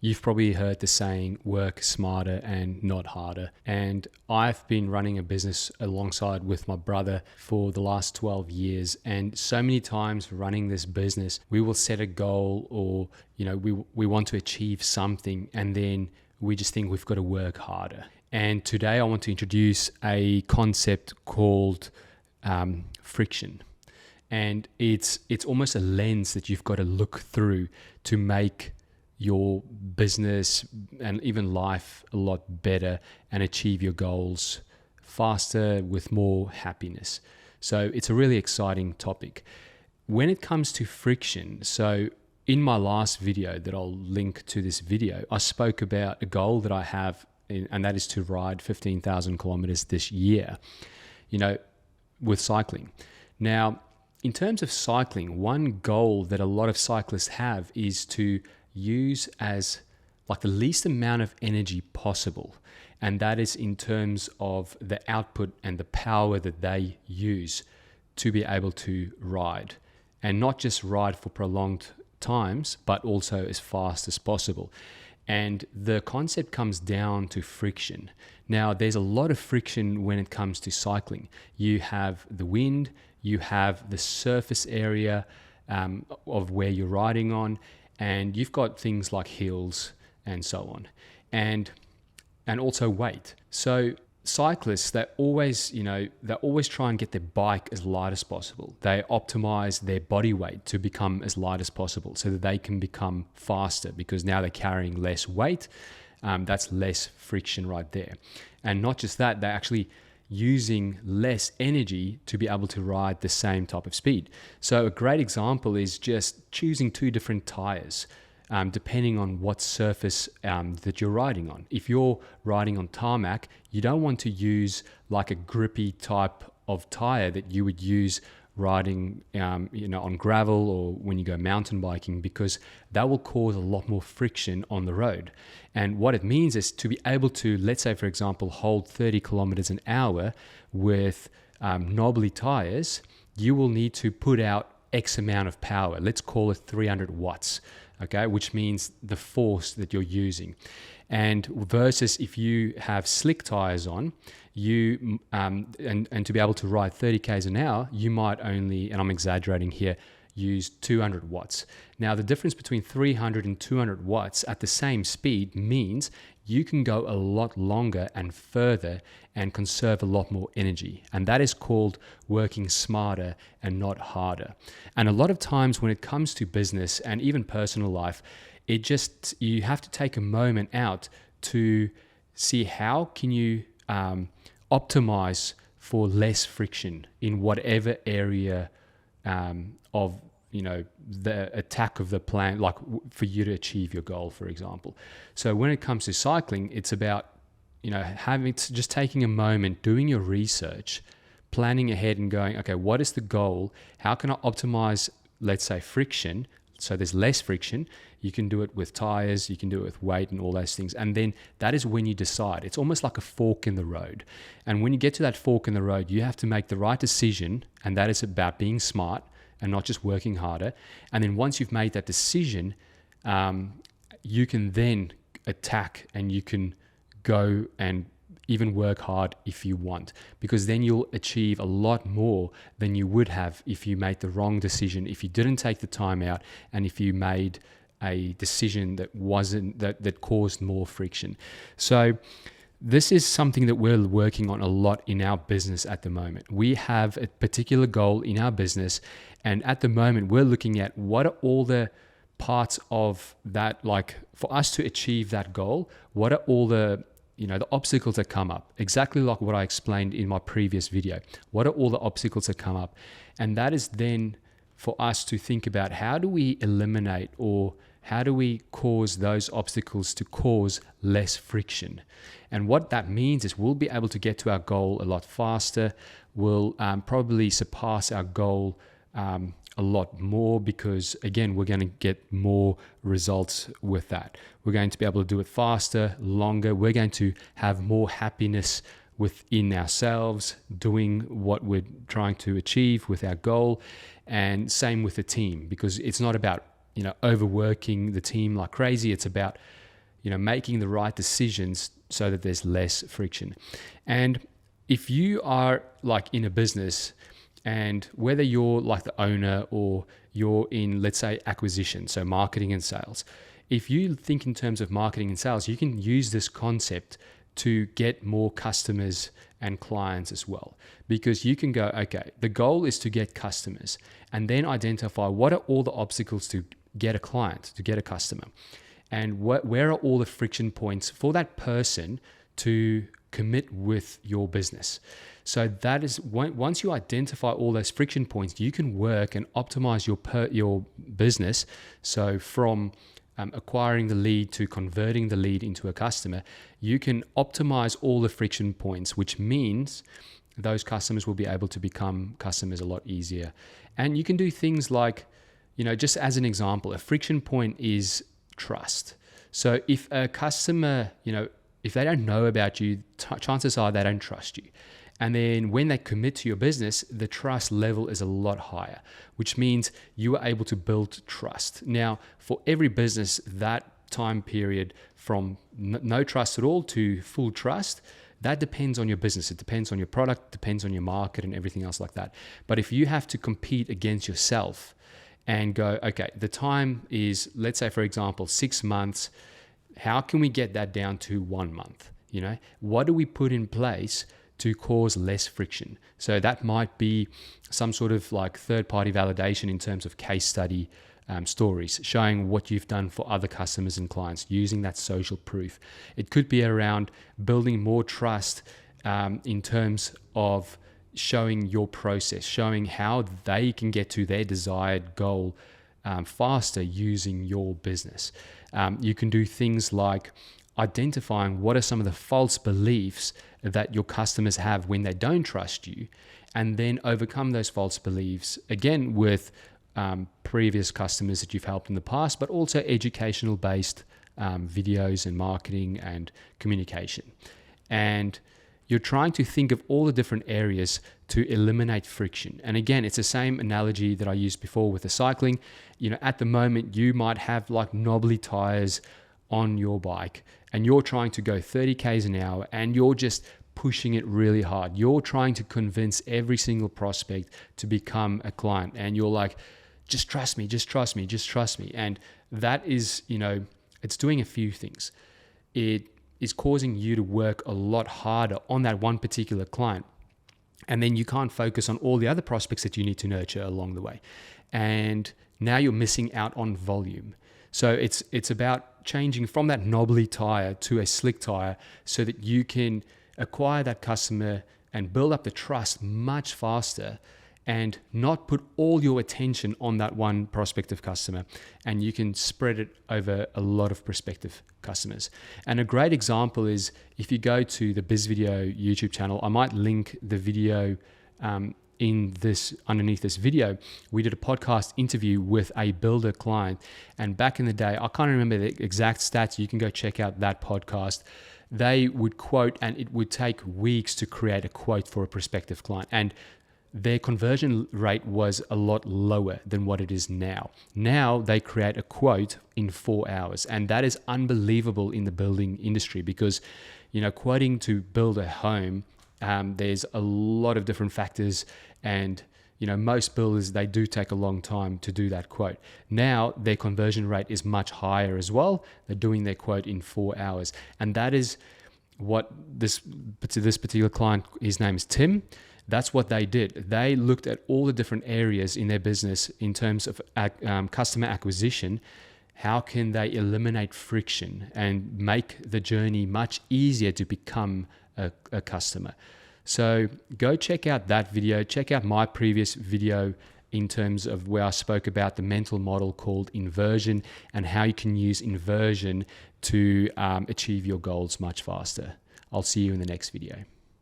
You've probably heard the saying, work smarter and not harder. And I've been running a business alongside with my brother for the last 12 years. And so many times running this business, we will set a goal or, we want to achieve something, and then we just think we've got to work harder. And today I want to introduce a concept called friction. And it's almost a lens that you've got to look through to make your business and even life a lot better and achieve your goals faster with more happiness. So it's a really exciting topic. When it comes to friction, so in my last video that I'll link to this video, I spoke about a goal that I have, and that is to ride 15,000 kilometers this year, with cycling. Now, in terms of cycling, one goal that a lot of cyclists have is to use as like the least amount of energy possible. And that is in terms of the output and the power that they use to be able to ride. And not just ride for prolonged times, but also as fast as possible. And the concept comes down to friction. Now, there's a lot of friction when it comes to cycling. You have the wind, you have the surface area of where you're riding on, and you've got things like hills and so on, and also weight. So cyclists, they always try and get their bike as light as possible. They optimize their body weight to become as light as possible so that they can become faster, because now they're carrying less weight. That's less friction right there. And not just that, they're actually using less energy to be able to ride the same type of speed. So a great example is just choosing two different tires, depending on what surface that you're riding on. If you're riding on tarmac, you don't want to use like a grippy type of tire that you would use riding on gravel or when you go mountain biking, because that will cause a lot more friction on the road. And what it means is to be able to, let's say for example, hold 30 kilometers an hour with knobbly tires, you will need to put out X amount of power. Let's call it 300 watts, okay, which means the force that you're using. And versus if you have slick tires on, you and to be able to ride 30 k's an hour, you might only, and I'm exaggerating here, use 200 watts. Now, the difference between 300 and 200 watts at the same speed means you can go a lot longer and further and conserve a lot more energy. And that is called working smarter and not harder. And a lot of times when it comes to business and even personal life, you have to take a moment out to see how can you optimize for less friction in whatever area of the attack of the plan, like for you to achieve your goal, for example. So when it comes to cycling, it's about just taking a moment, doing your research, planning ahead and going, okay, what is the goal? How can I optimize, let's say, friction? So there's less friction. You can do it with tires, you can do it with weight and all those things. And then that is when you decide. It's almost like a fork in the road. And when you get to that fork in the road, you have to make the right decision. And that is about being smart and not just working harder. And then once you've made that decision, you can then attack and you can go and even work hard if you want, because then you'll achieve a lot more than you would have if you made the wrong decision, if you didn't take the time out, and if you made a decision that caused more friction. So this is something that we're working on a lot in our business at the moment. We have a particular goal in our business, and at the moment we're looking at what are all the parts of that, like for us to achieve that goal, what are all the obstacles that come up, exactly like what I explained in my previous video. What are all the obstacles that come up? And that is then for us to think about, how do we eliminate or how do we cause those obstacles to cause less friction? And what that means is we'll be able to get to our goal a lot faster. We'll probably surpass our goal a lot more, because again, we're going to get more results with that. We're going to be able to do it faster, longer. We're going to have more happiness within ourselves, doing what we're trying to achieve with our goal. And same with the team, because it's not about overworking the team like crazy. It's about making the right decisions so that there's less friction. And if you are like in a business, and whether you're like the owner or you're in, let's say, acquisition, so marketing and sales, if you think in terms of marketing and sales, you can use this concept to get more customers and clients as well. Because you can go, okay, the goal is to get customers, and then identify what are all the obstacles to get a client, to get a customer, and where are all the friction points for that person to commit with your business. So that is, once you identify all those friction points, you can work and optimize your business. So from acquiring the lead to converting the lead into a customer, you can optimize all the friction points, which means those customers will be able to become customers a lot easier. And you can do things like, just as an example, a friction point is trust. So if a customer, if they don't know about you, chances are they don't trust you. And then when they commit to your business, the trust level is a lot higher, which means you are able to build trust. Now, for every business, that time period from no trust at all to full trust, that depends on your business. It depends on your product, depends on your market and everything else like that. But if you have to compete against yourself and go, okay, the time is, let's say, for example, 6 months, how can we get that down to 1 month? What do we put in place to cause less friction? So that might be some sort of like third-party validation in terms of case study stories, showing what you've done for other customers and clients, using that social proof. It could be around building more trust in terms of showing your process, showing how they can get to their desired goal faster using your business. You can do things like identifying what are some of the false beliefs that your customers have when they don't trust you, and then overcome those false beliefs, again, with previous customers that you've helped in the past, but also educational based videos and marketing and communication. And you're trying to think of all the different areas to eliminate friction. And again, it's the same analogy that I used before with the cycling. At the moment, you might have like knobbly tires on your bike, and you're trying to go 30 k's an hour, and you're just pushing it really hard. You're trying to convince every single prospect to become a client, and you're like, just trust me, just trust me, just trust me. And that is, it's doing a few things. It is causing you to work a lot harder on that one particular client, and then you can't focus on all the other prospects that you need to nurture along the way. And now you're missing out on volume. So it's about changing from that knobbly tire to a slick tire so that you can acquire that customer and build up the trust much faster, and not put all your attention on that one prospective customer, and you can spread it over a lot of prospective customers. And a great example is if you go to the BizVideo YouTube channel, I might link the video underneath this video. We did a podcast interview with a builder client, and back in the day, I can't remember the exact stats. You can go check out that podcast. They would quote, and it would take weeks to create a quote for a prospective client, and their conversion rate was a lot lower than what it is now. Now they create a quote in 4 hours, and that is unbelievable in the building industry because, quoting to build a home, there's a lot of different factors, and most builders, they do take a long time to do that quote. Now their conversion rate is much higher as well. They're doing their quote in 4 hours, and that is what this particular client, his name is Tim. That's what they did. They looked at all the different areas in their business in terms of customer acquisition. How can they eliminate friction and make the journey much easier to become a customer? So go check out that video. Check out my previous video in terms of where I spoke about the mental model called Inversion and how you can use Inversion to achieve your goals much faster. I'll see you in the next video.